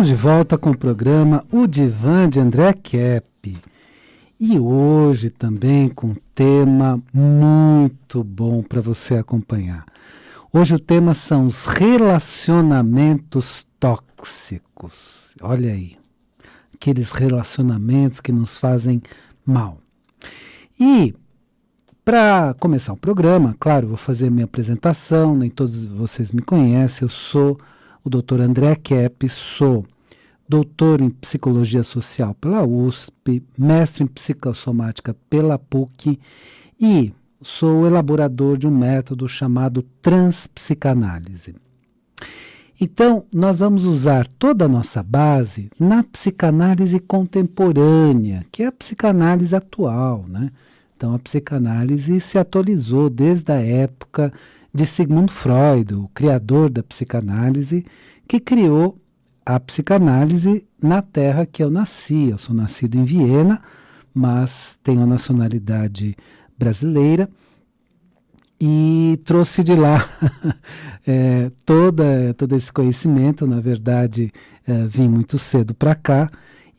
Estamos de volta com o programa O Divã de André Kepp. E hoje também com um tema muito bom para você acompanhar. Hoje o tema são os relacionamentos tóxicos. Olha aí, aqueles relacionamentos que nos fazem mal. E para começar o programa, claro, vou fazer minha apresentação, nem todos vocês me conhecem, eu sou o Dr. André Kepp, sou doutor em Psicologia Social pela USP, mestre em Psicossomática pela PUC e sou elaborador de um método chamado Transpsicanálise. Então, nós vamos usar toda a nossa base na psicanálise contemporânea, que é a psicanálise atual, né? Então, a psicanálise se atualizou desde a época de Sigmund Freud, o criador da psicanálise, que criou a psicanálise na terra que eu nasci. Eu sou nascido em Viena, mas tenho a nacionalidade brasileira e trouxe de lá todo esse conhecimento. Na verdade, vim muito cedo para cá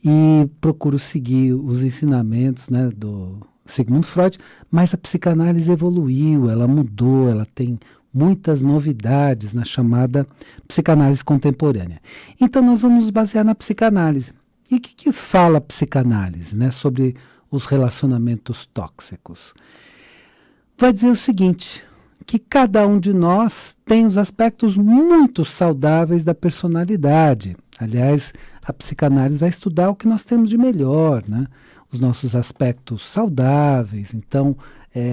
e procuro seguir os ensinamentos, né, do Sigmund Freud, mas a psicanálise evoluiu, ela mudou, ela tem muitas novidades na chamada psicanálise contemporânea. Então nós vamos nos basear na psicanálise. E o que fala a psicanálise, né, sobre os relacionamentos tóxicos? Vai dizer o seguinte, que cada um de nós tem os aspectos muito saudáveis da personalidade. Aliás, a psicanálise vai estudar o que nós temos de melhor, né? Os nossos aspectos saudáveis, então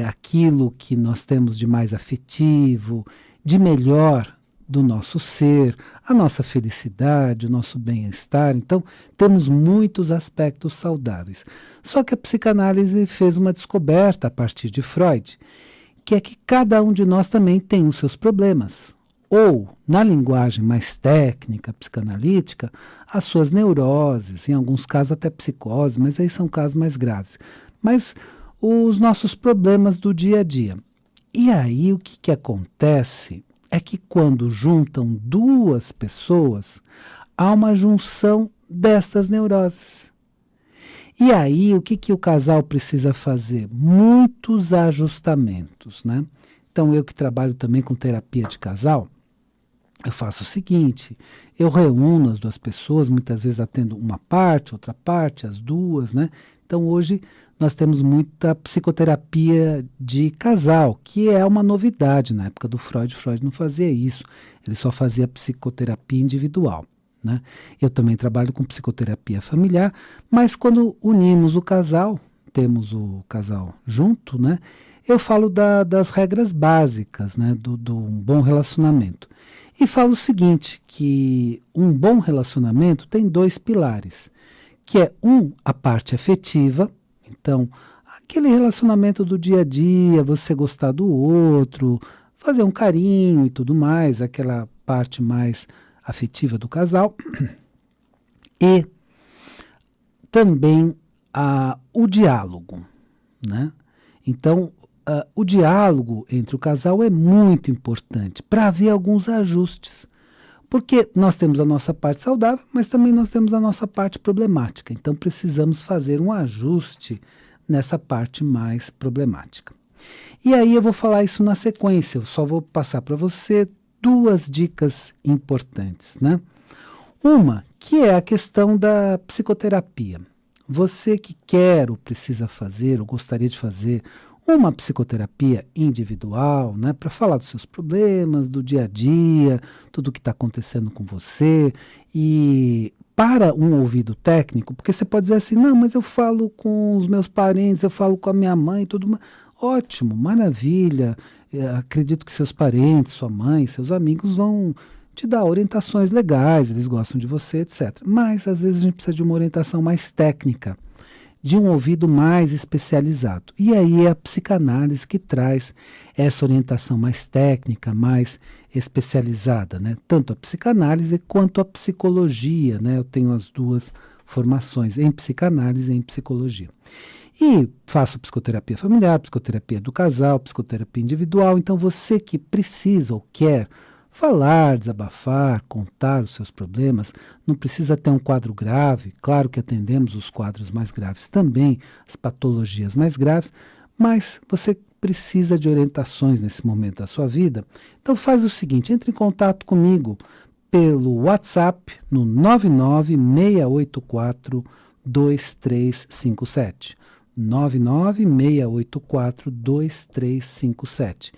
aquilo que nós temos de mais afetivo, de melhor do nosso ser, a nossa felicidade, o nosso bem-estar. Então, temos muitos aspectos saudáveis. Só que a psicanálise fez uma descoberta a partir de Freud, que é que cada um de nós também tem os seus problemas. Ou, na linguagem mais técnica, psicanalítica, as suas neuroses, em alguns casos até psicose, mas aí são casos mais graves. Mas os nossos problemas do dia a dia. E aí o que acontece é que quando juntam duas pessoas, há uma junção destas neuroses. E aí o que o casal precisa fazer? Muitos ajustamentos, né? Então eu que trabalho também com terapia de casal, eu faço o seguinte, eu reúno as duas pessoas, muitas vezes atendo uma parte, outra parte, as duas, né? Então hoje nós temos muita psicoterapia de casal, que é uma novidade. Na época do Freud não fazia isso, ele só fazia psicoterapia individual, né? Eu também trabalho com psicoterapia familiar, mas quando unimos o casal, temos o casal junto, né? Eu falo das regras básicas, né? Do um bom relacionamento. E falo o seguinte, que um bom relacionamento tem dois pilares, que é a parte afetiva. Então, aquele relacionamento do dia a dia, você gostar do outro, fazer um carinho e tudo mais, aquela parte mais afetiva do casal. E também o diálogo, né? Então, o diálogo entre o casal é muito importante para haver alguns ajustes. Porque nós temos a nossa parte saudável, mas também nós temos a nossa parte problemática. Então precisamos fazer um ajuste nessa parte mais problemática. E aí eu vou falar isso na sequência, eu só vou passar para você duas dicas importantes, né? Uma, que é a questão da psicoterapia. Você que quer ou precisa fazer, ou gostaria de fazer uma psicoterapia individual, né, para falar dos seus problemas, do dia a dia, tudo o que está acontecendo com você, e para um ouvido técnico, porque você pode dizer assim, não, mas eu falo com os meus parentes, eu falo com a minha mãe, tudo. Ótimo, maravilha, acredito que seus parentes, sua mãe, seus amigos vão te dar orientações legais, eles gostam de você, etc. Mas às vezes a gente precisa de uma orientação mais técnica, de um ouvido mais especializado. E aí é a psicanálise que traz essa orientação mais técnica, mais especializada, né? Tanto a psicanálise quanto a psicologia, né? Eu tenho as duas formações, em psicanálise e em psicologia. E faço psicoterapia familiar, psicoterapia do casal, psicoterapia individual. Então você que precisa ou quer Falar, desabafar, contar os seus problemas, não precisa ter um quadro grave, claro que atendemos os quadros mais graves também, as patologias mais graves, mas você precisa de orientações nesse momento da sua vida. Então faz o seguinte, entre em contato comigo pelo WhatsApp no 996842357. 996842357.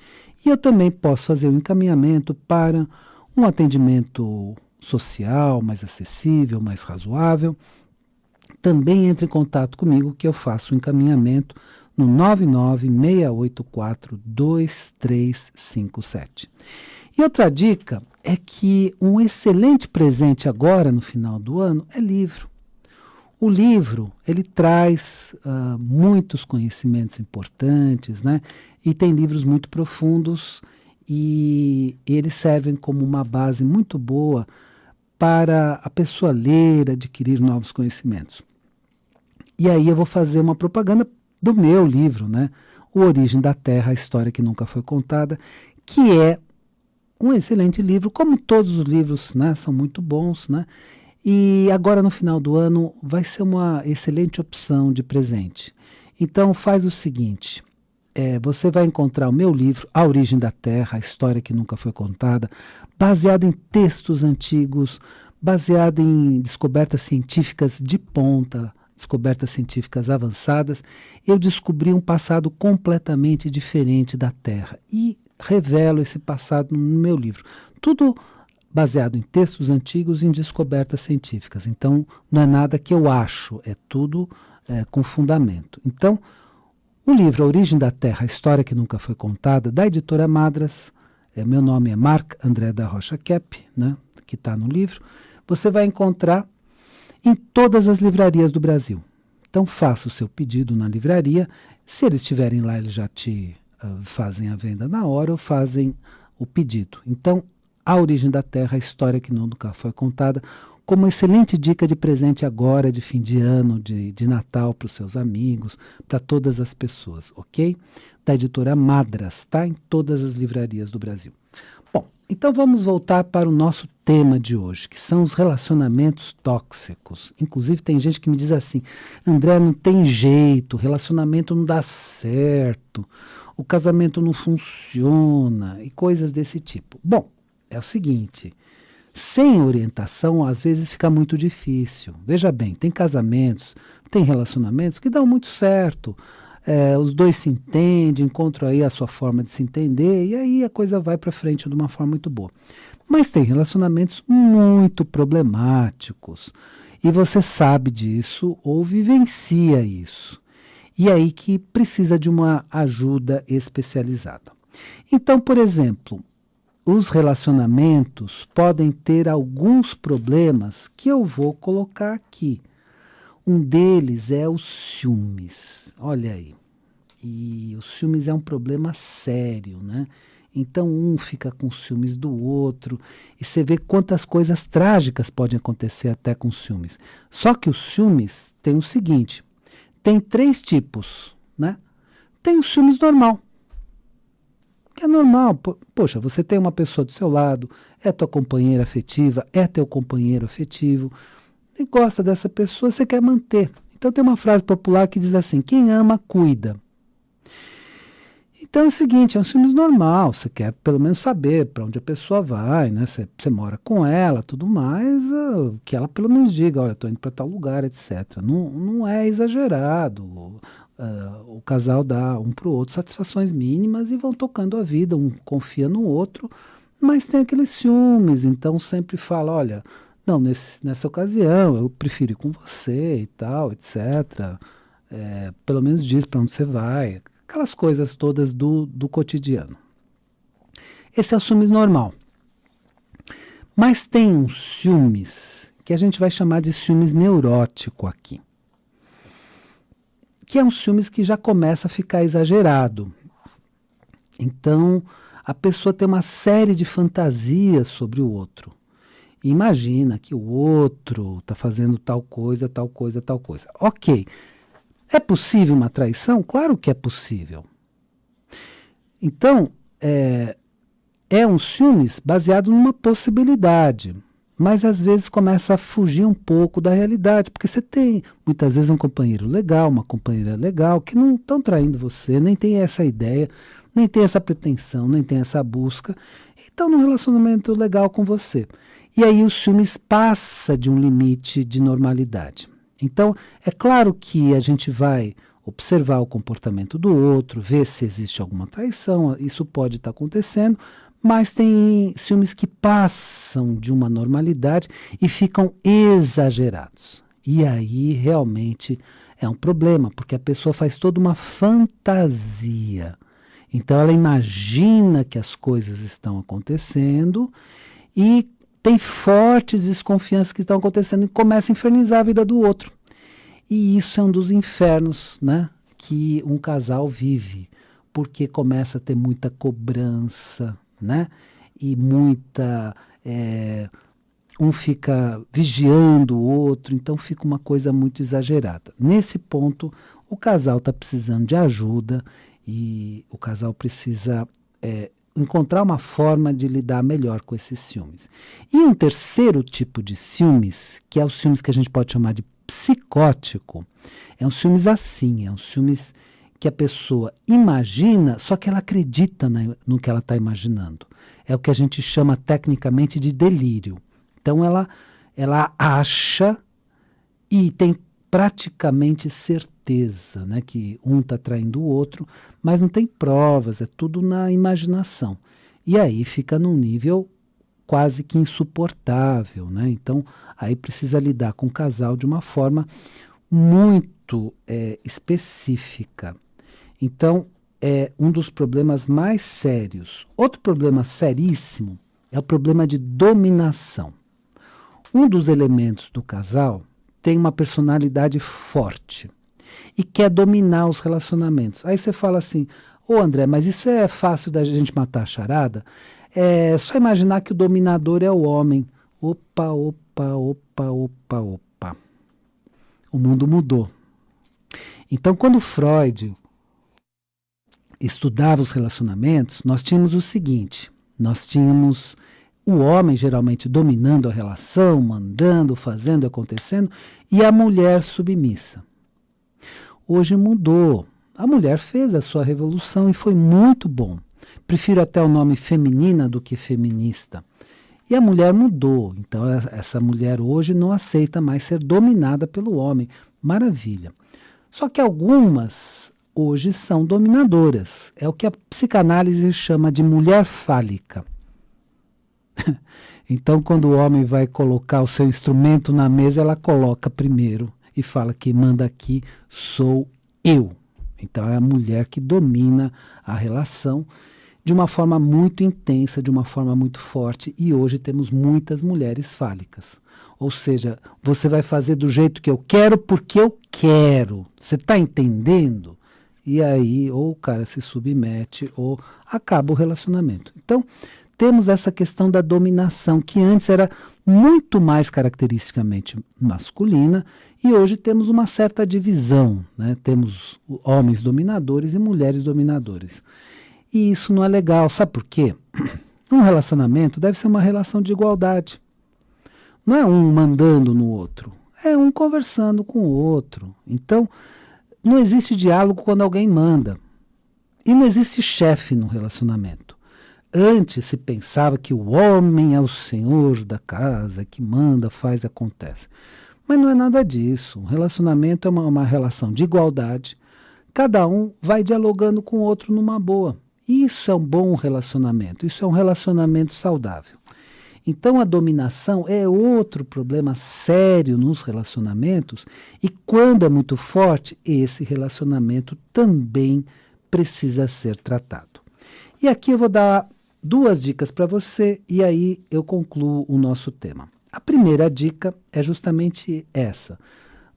E eu também posso fazer o encaminhamento para um atendimento social mais acessível, mais razoável. Também entre em contato comigo que eu faço o encaminhamento no 996842357. E outra dica é que um excelente presente agora no final do ano é livro. O livro, ele traz muitos conhecimentos importantes, né? E tem livros muito profundos e eles servem como uma base muito boa para a pessoa ler, adquirir novos conhecimentos. E aí eu vou fazer uma propaganda do meu livro, né? O Origem da Terra, a História que Nunca Foi Contada, que é um excelente livro, como todos os livros, né? São muito bons, né? E agora no final do ano vai ser uma excelente opção de presente. Então faz o seguinte, você vai encontrar o meu livro, A Origem da Terra, a História que Nunca Foi Contada, baseado em textos antigos, baseado em descobertas científicas de ponta, descobertas científicas avançadas. Eu descobri um passado completamente diferente da Terra e revelo esse passado no meu livro. Tudo baseado em textos antigos e em descobertas científicas. Então, não é nada que eu acho, é tudo com fundamento. Então, o livro A Origem da Terra, a História que Nunca Foi Contada, da editora Madras, meu nome é Marc André da Rocha Kep, né, que está no livro, você vai encontrar em todas as livrarias do Brasil. Então, faça o seu pedido na livraria. Se eles estiverem lá, eles já te fazem a venda na hora ou fazem o pedido. Então, A Origem da Terra, a História que Nunca Foi Contada, como uma excelente dica de presente agora, de fim de ano, de Natal, para os seus amigos, para todas as pessoas, ok? Da editora Madras, tá? Em todas as livrarias do Brasil. Bom, então vamos voltar para o nosso tema de hoje, que são os relacionamentos tóxicos. Inclusive tem gente que me diz assim, André, não tem jeito, relacionamento não dá certo, o casamento não funciona e coisas desse tipo. Bom, é o seguinte, sem orientação às vezes fica muito difícil. Veja bem, tem casamentos, tem relacionamentos que dão muito certo. Os dois se entendem, encontram aí a sua forma de se entender e aí a coisa vai para frente de uma forma muito boa. Mas tem relacionamentos muito problemáticos e você sabe disso ou vivencia isso. E aí que precisa de uma ajuda especializada. Então, por exemplo, os relacionamentos podem ter alguns problemas que eu vou colocar aqui. Um deles é os ciúmes. Olha aí. E os ciúmes é um problema sério, né? Então um fica com ciúmes do outro e você vê quantas coisas trágicas podem acontecer até com ciúmes. Só que os ciúmes tem o seguinte, tem 3 tipos, né? Tem o ciúmes normal, que é normal. Poxa, você tem uma pessoa do seu lado, é tua companheira afetiva, é teu companheiro afetivo, e gosta dessa pessoa, você quer manter. Então tem uma frase popular que diz assim, quem ama, cuida. Então é o seguinte, é um ciúmes normal, você quer pelo menos saber para onde a pessoa vai, né? Você mora com ela, tudo mais, que ela pelo menos diga, olha, estou indo para tal lugar, etc. Não é exagerado, o casal dá um para o outro satisfações mínimas e vão tocando a vida, um confia no outro, mas tem aqueles ciúmes, então sempre fala, olha, não, nessa ocasião eu prefiro ir com você e tal, etc. Pelo menos diz para onde você vai, aquelas coisas todas do cotidiano. Esse é o ciúmes normal. Mas tem um ciúmes que a gente vai chamar de ciúmes neurótico aqui. Que é um ciúmes que já começa a ficar exagerado. Então, a pessoa tem uma série de fantasias sobre o outro. Imagina que o outro está fazendo tal coisa, tal coisa, tal coisa. Ok. É possível uma traição? Claro que é possível. Então, é um ciúmes baseado numa possibilidade, mas às vezes começa a fugir um pouco da realidade, porque você tem muitas vezes um companheiro legal, uma companheira legal, que não estão traindo você, nem tem essa ideia, nem tem essa pretensão, nem tem essa busca, e estão num relacionamento legal com você. E aí o ciúmes passa de um limite de normalidade. Então, é claro que a gente vai observar o comportamento do outro, ver se existe alguma traição, isso pode estar acontecendo, mas tem ciúmes que passam de uma normalidade e ficam exagerados. E aí realmente é um problema, porque a pessoa faz toda uma fantasia. Então ela imagina que as coisas estão acontecendo e tem fortes desconfianças que estão acontecendo e começa a infernizar a vida do outro. E isso é um dos infernos, né, que um casal vive, porque começa a ter muita cobrança, né, e muita... um fica vigiando o outro, então fica uma coisa muito exagerada. Nesse ponto, o casal está precisando de ajuda e o casal precisa encontrar uma forma de lidar melhor com esses ciúmes. E um terceiro tipo de ciúmes, que é o ciúmes que a gente pode chamar de psicótico, é um ciúmes assim, é um ciúmes que a pessoa imagina, só que ela acredita no que ela está imaginando. É o que a gente chama tecnicamente de delírio. Então ela acha e tem praticamente certeza, né, que um está traindo o outro, mas não tem provas, é tudo na imaginação. E aí fica num nível quase que insuportável, né? Então aí precisa lidar com o casal de uma forma muito específica. Então é um dos problemas mais sérios. Outro problema seríssimo é o problema de dominação. Um dos elementos do casal tem uma personalidade forte e quer dominar os relacionamentos. Aí você fala assim, ô André, mas isso é fácil da gente matar a charada? É só imaginar que o dominador é o homem. Opa, opa, opa, opa, opa. O mundo mudou. Então, quando Freud estudava os relacionamentos, nós tínhamos o seguinte, nós tínhamos o homem geralmente dominando a relação, mandando, fazendo, acontecendo, e a mulher submissa. Hoje mudou. A mulher fez a sua revolução e foi muito bom. Prefiro até o nome feminina do que feminista. E a mulher mudou. Então essa mulher hoje não aceita mais ser dominada pelo homem. Maravilha. Só que algumas hoje são dominadoras. É o que a psicanálise chama de mulher fálica. Então, quando o homem vai colocar o seu instrumento na mesa, ela coloca primeiro e fala que manda aqui sou eu. Então, é a mulher que domina a relação de uma forma muito intensa, de uma forma muito forte. E hoje temos muitas mulheres fálicas. Ou seja, você vai fazer do jeito que eu quero porque eu quero. Você está entendendo? E aí, ou o cara se submete ou acaba o relacionamento. Então, temos essa questão da dominação, que antes era muito mais caracteristicamente masculina, e hoje temos uma certa divisão, né? Temos homens dominadores e mulheres dominadoras. E isso não é legal, sabe por quê? Um relacionamento deve ser uma relação de igualdade. Não é um mandando no outro, é um conversando com o outro. Então, não existe diálogo quando alguém manda. E não existe chefe no relacionamento. Antes se pensava que o homem é o senhor da casa, que manda, faz e acontece. Mas não é nada disso. Um relacionamento é uma relação de igualdade. Cada um vai dialogando com o outro numa boa. Isso é um bom relacionamento. Isso é um relacionamento saudável. Então a dominação é outro problema sério nos relacionamentos. E quando é muito forte, esse relacionamento também precisa ser tratado. E aqui eu vou dar 2 dicas para você e aí eu concluo o nosso tema. A primeira dica é justamente essa.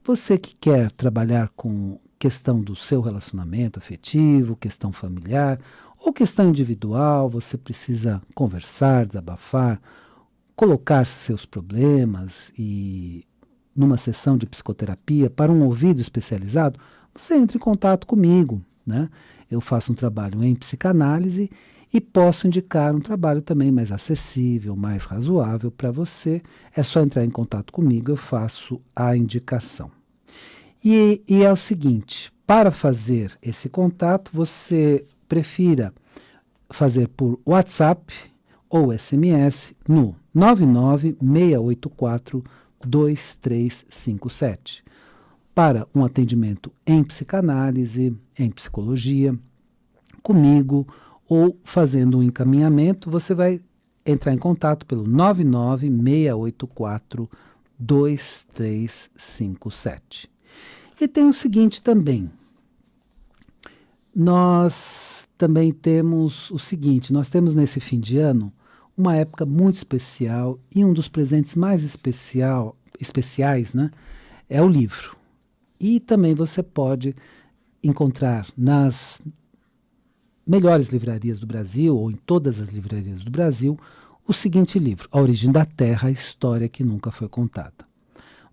Você que quer trabalhar com questão do seu relacionamento afetivo, questão familiar ou questão individual, você precisa conversar, desabafar, colocar seus problemas e numa sessão de psicoterapia para um ouvido especializado, você entra em contato comigo, né? Eu faço um trabalho em psicanálise E posso indicar um trabalho também mais acessível, mais razoável para você. É só entrar em contato comigo, eu faço a indicação. E é o seguinte, para fazer esse contato, você prefira fazer por WhatsApp ou SMS no 996842357 para um atendimento em psicanálise, em psicologia, comigo, ou fazendo um encaminhamento, você vai entrar em contato pelo 996842357. E tem o seguinte também, nós também temos o seguinte, nós temos nesse fim de ano uma época muito especial e um dos presentes mais especiais, né, é o livro. E também você pode encontrar nas melhores livrarias do Brasil, ou em todas as livrarias do Brasil, o seguinte livro, A Origem da Terra, a História que Nunca Foi Contada.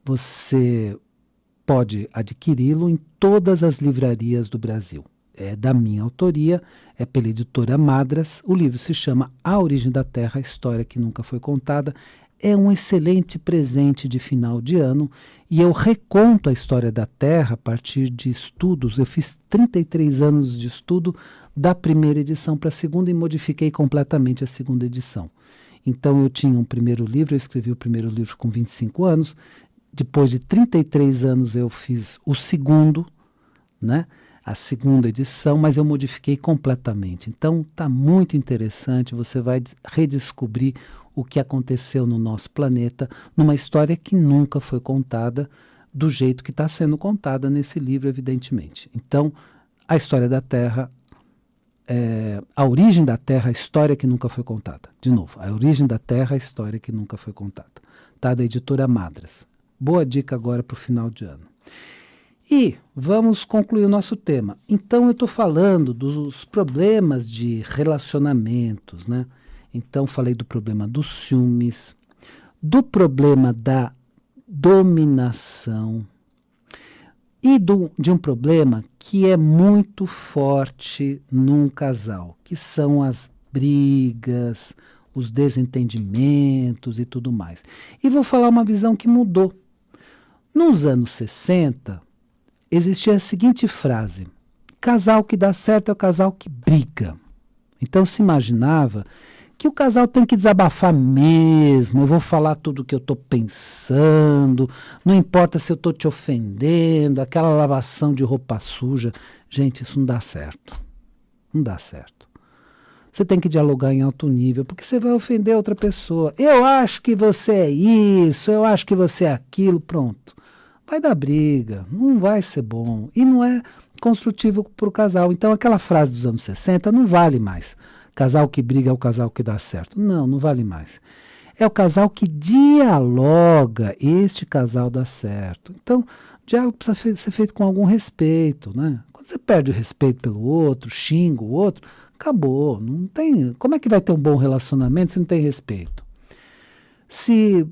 Você pode adquiri-lo em todas as livrarias do Brasil. É da minha autoria, é pela editora Madras. O livro se chama A Origem da Terra, a História que Nunca Foi Contada. É um excelente presente de final de ano e eu reconto a história da Terra a partir de estudos. Eu fiz 33 anos de estudo da primeira edição para a segunda e modifiquei completamente a segunda edição. Então eu tinha um primeiro livro, eu escrevi o primeiro livro com 25 anos. Depois de 33 anos eu fiz o segundo, né? A segunda edição, mas eu modifiquei completamente. Então está muito interessante, você vai redescobrir o que aconteceu no nosso planeta, numa história que nunca foi contada do jeito que está sendo contada nesse livro, evidentemente. Então, a história da Terra, a origem da Terra, a história que nunca foi contada. De novo, a origem da Terra, a história que nunca foi contada. Tá? Da editora Madras. Boa dica agora para o final de ano. E vamos concluir o nosso tema. Então eu estou falando dos problemas de relacionamentos, né? Então falei do problema dos ciúmes, do problema da dominação e de um problema que é muito forte num casal, que são as brigas, os desentendimentos e tudo mais. E vou falar uma visão que mudou. Nos anos 60, existia a seguinte frase: casal que dá certo é o casal que briga. Então se imaginava que o casal tem que desabafar mesmo, eu vou falar tudo o que eu estou pensando, não importa se eu estou te ofendendo, aquela lavação de roupa suja. Gente, isso não dá certo. Não dá certo. Você tem que dialogar em alto nível, porque você vai ofender outra pessoa. Eu acho que você é isso, eu acho que você é aquilo, pronto. Vai dar briga, não vai ser bom. E não é construtivo para o casal. Então aquela frase dos anos 60 não vale mais. Casal que briga é o casal que dá certo. Não, não vale mais. É o casal que dialoga, este casal dá certo. Então, o diálogo precisa ser feito com algum respeito, né? Quando você perde o respeito pelo outro, xinga o outro, acabou. Não tem, como é que vai ter um bom relacionamento se não tem respeito? Se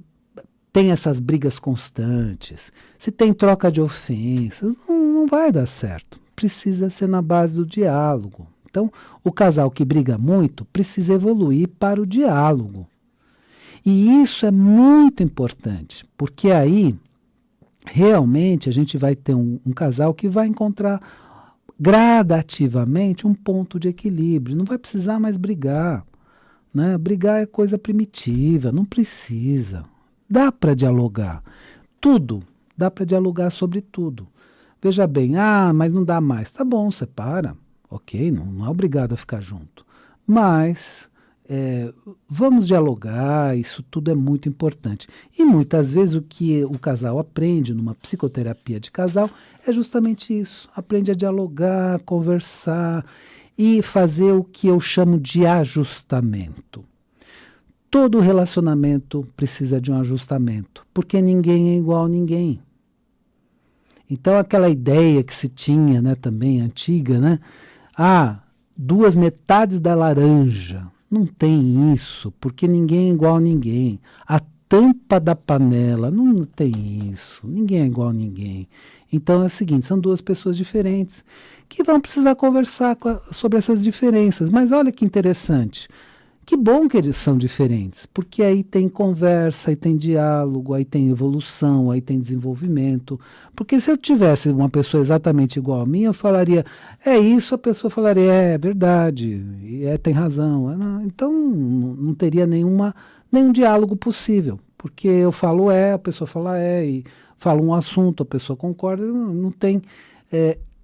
tem essas brigas constantes, se tem troca de ofensas, não vai dar certo. Precisa ser na base do diálogo. Então, o casal que briga muito precisa evoluir para o diálogo. E isso é muito importante, porque aí, realmente, a gente vai ter um casal que vai encontrar gradativamente um ponto de equilíbrio. Não vai precisar mais brigar, né? Brigar é coisa primitiva, não precisa. Dá para dialogar. Tudo, dá para dialogar sobre tudo. Veja bem, mas não dá mais. Tá bom, separa. Ok, não é obrigado a ficar junto. Mas vamos dialogar, isso tudo é muito importante. E muitas vezes o que o casal aprende numa psicoterapia de casal é justamente isso. Aprende a dialogar, conversar e fazer o que eu chamo de ajustamento. Todo relacionamento precisa de um ajustamento, porque ninguém é igual a ninguém. Então aquela ideia que se tinha, né, também antiga, né? Duas metades da laranja. Não tem isso, porque ninguém é igual a ninguém. A tampa da panela, não tem isso. Ninguém é igual a ninguém. Então é o seguinte, são duas pessoas diferentes que vão precisar conversar sobre essas diferenças. Mas olha que interessante. Que bom que eles são diferentes, porque aí tem conversa, aí tem diálogo, aí tem evolução, aí tem desenvolvimento. Porque se eu tivesse uma pessoa exatamente igual a mim, eu falaria, é isso, a pessoa falaria, é verdade, tem razão. Então não teria nenhum diálogo possível, porque eu falo a pessoa fala e falo um assunto, a pessoa concorda, não tem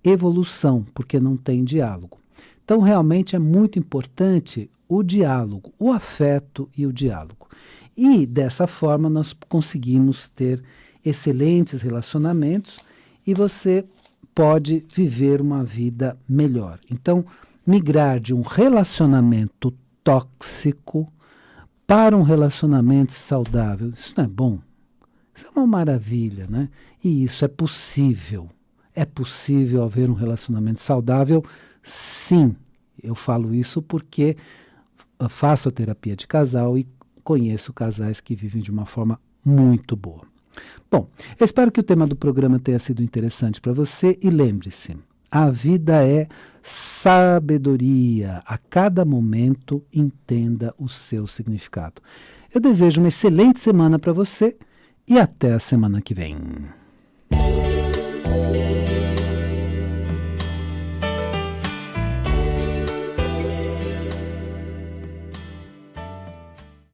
evolução, porque não tem diálogo. Então realmente é muito importante o diálogo, o afeto e o diálogo. E dessa forma nós conseguimos ter excelentes relacionamentos e você pode viver uma vida melhor. Então, migrar de um relacionamento tóxico para um relacionamento saudável, isso não é bom? Isso é uma maravilha, né? E isso é possível. É possível haver um relacionamento saudável? Sim. Eu falo isso porque faço a terapia de casal e conheço casais que vivem de uma forma muito boa. Bom, eu espero que o tema do programa tenha sido interessante para você e lembre-se, a vida é sabedoria. A cada momento entenda o seu significado. Eu desejo uma excelente semana para você e até a semana que vem.